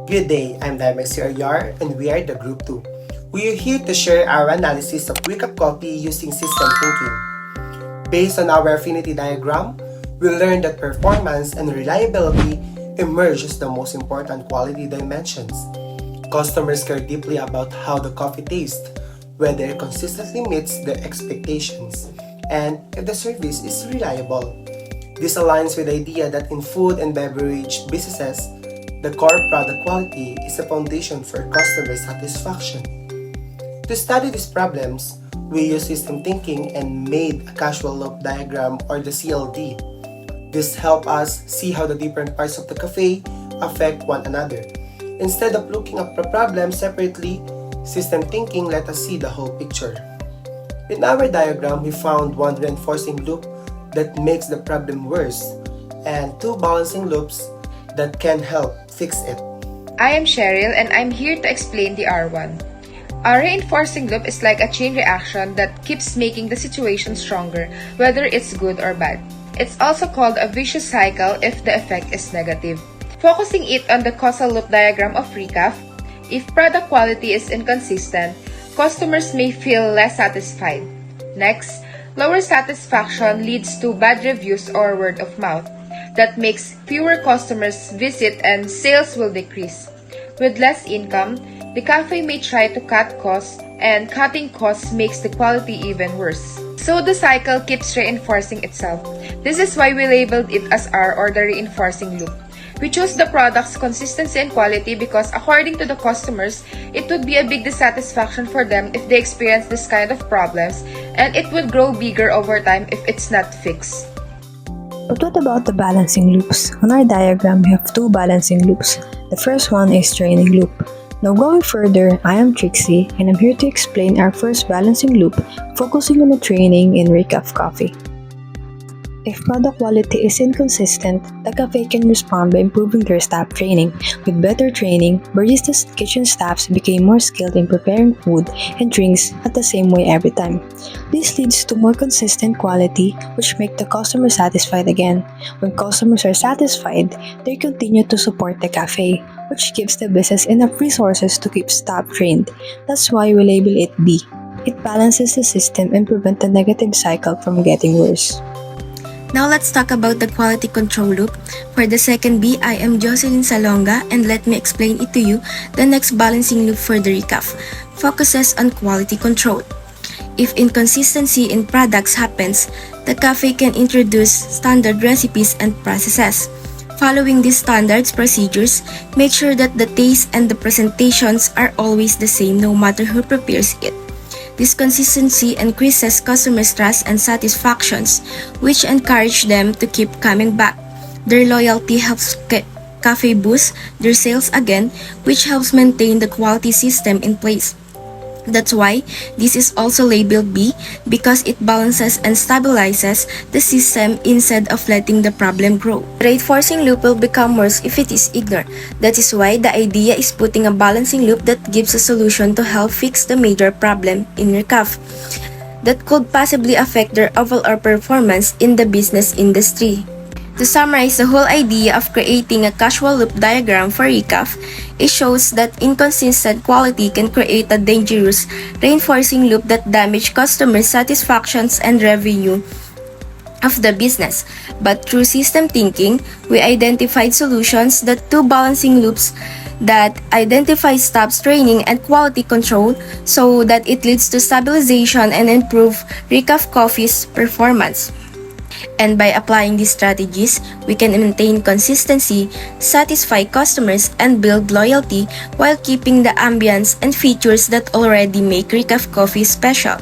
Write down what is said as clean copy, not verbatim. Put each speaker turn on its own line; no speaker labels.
Good day, I'm Ariar and we are the Group 2. We are here to share our analysis of recap coffee using system thinking. Based on our affinity diagram, we learned that performance and reliability emerge as the most important quality dimensions. Customers care deeply about how the coffee tastes, whether it consistently meets their expectations, and if the service is reliable. This aligns with the idea that in food and beverage businesses, the core product quality is a foundation for customer satisfaction. To study these problems, we use system thinking and made a causal loop diagram or the CLD. This helps us see how the different parts of the cafe affect one another. Instead of looking at the problem separately, system thinking let us see the whole picture. In our diagram, we found one reinforcing loop that makes the problem worse and two balancing loops that can help fix it.
I am Sheryl and I'm here to explain the R1. A reinforcing loop is like a chain reaction that keeps making the situation stronger, whether it's good or bad. It's also called a vicious cycle if the effect is negative. Focusing it on the causal loop diagram of recap, if product quality is inconsistent, customers may feel less satisfied. Next, lower satisfaction leads to bad reviews or word of mouth. That makes fewer customers visit and sales will decrease. With less income, the cafe may try to cut costs, and cutting costs makes the quality even worse. So the cycle keeps reinforcing itself. This is why we labeled it as R or the reinforcing loop. We choose the product's consistency and quality because according to the customers, it would be a big dissatisfaction for them if they experience this kind of problems, and it would grow bigger over time if it's not fixed.
But what about the balancing loops? On our diagram, we have two balancing loops. The first one is training loop. Now going further, I am Trixie and I'm here to explain our first balancing loop, focusing on the training in recap coffee. If product quality is inconsistent, the cafe can respond by improving their staff training. With better training, baristas and kitchen staffs became more skilled in preparing food and drinks at the same way every time. This leads to more consistent quality, which make the customer satisfied again. When customers are satisfied, they continue to support the cafe, which gives the business enough resources to keep staff trained. That's why we label it B. It balances the system and prevents the negative cycle from getting worse.
Now let's talk about the quality control loop. For the second B, I am Jocelyn Salonga and let me explain it to you. The next balancing loop for the recap focuses on quality control. If inconsistency in products happens, the cafe can introduce standard recipes and processes. Following these standards procedures, make sure that the taste and the presentations are always the same no matter who prepares it. This consistency increases customers' trust and satisfactions, which encourage them to keep coming back. Their loyalty helps cafe boost their sales again, which helps maintain the quality system in place. That's why this is also labeled B, because it balances and stabilizes the system instead of letting the problem grow. The reinforcing loop will become worse if it is ignored. That is why the idea is putting a balancing loop that gives a solution to help fix the major problem in your cafe that could possibly affect their overall performance in the business industry. To summarize the whole idea of creating a causal loop diagram for recap, it shows that inconsistent quality can create a dangerous reinforcing loop that damages customer satisfactions and revenue of the business. But through system thinking, we identified solutions that two balancing loops that identify staff's training and quality control so that it leads to stabilization and improve recap coffee's performance. And by applying these strategies, we can maintain consistency, satisfy customers, and build loyalty while keeping the ambience and features that already make recap coffee special.